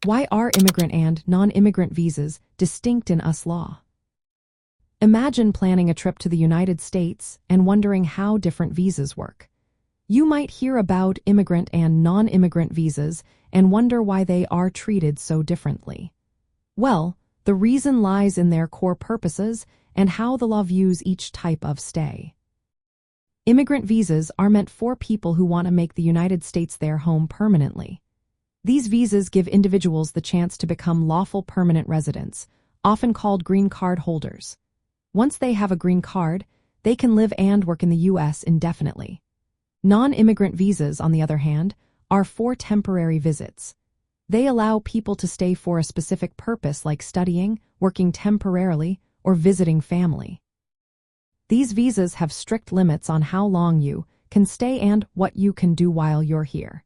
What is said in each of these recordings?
Why are immigrant and non-immigrant visas distinct in US law? Imagine planning a trip to the United States and wondering how different visas work. You might hear about immigrant and non-immigrant visas and wonder why they are treated so differently. Well, the reason lies in their core purposes and how the law views each type of stay. Immigrant visas are meant for people who want to make the United States their home permanently. These visas give individuals the chance to become lawful permanent residents, often called green card holders. Once they have a green card, they can live and work in the U.S. indefinitely. Non-immigrant visas, on the other hand, are for temporary visits. They allow people to stay for a specific purpose like studying, working temporarily, or visiting family. These visas have strict limits on how long you can stay and what you can do while you're here.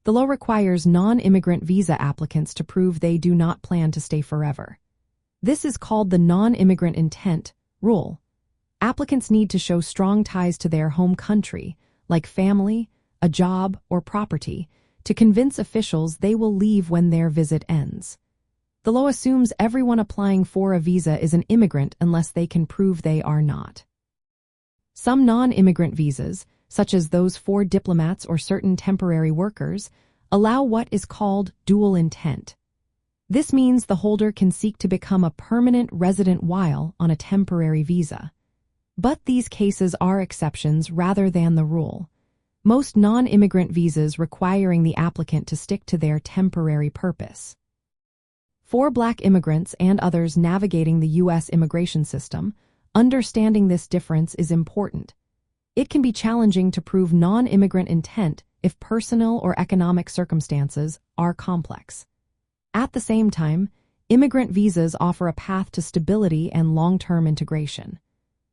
The law requires non-immigrant visa applicants to prove they do not plan to stay forever. This is called the non-immigrant intent rule. Applicants need to show strong ties to their home country, like family, a job, or property, to convince officials they will leave when their visit ends. The law assumes everyone applying for a visa is an immigrant unless they can prove they are not. Some non-immigrant visas, such as those for diplomats or certain temporary workers, allow what is called dual intent. This means the holder can seek to become a permanent resident while on a temporary visa. But these cases are exceptions rather than the rule. Most non-immigrant visas requiring the applicant to stick to their temporary purpose. For Black immigrants and others navigating the U.S. immigration system, understanding this difference is important. It can be challenging to prove non-immigrant intent if personal or economic circumstances are complex. At the same time, immigrant visas offer a path to stability and long-term integration.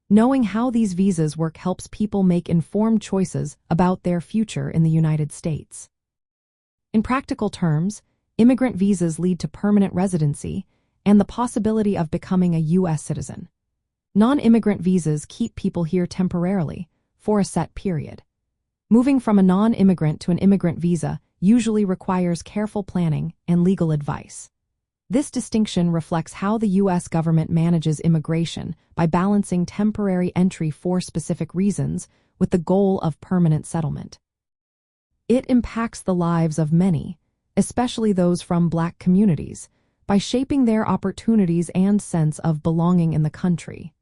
Knowing how these visas work helps people make informed choices about their future in the United States. In practical terms, immigrant visas lead to permanent residency and the possibility of becoming a U.S. citizen. Non-immigrant visas keep people here temporarily, for a set period. Moving from a non-immigrant to an immigrant visa usually requires careful planning and legal advice. This distinction reflects how the U.S. government manages immigration by balancing temporary entry for specific reasons with the goal of permanent settlement. It impacts the lives of many, especially those from Black communities, by shaping their opportunities and sense of belonging in the country.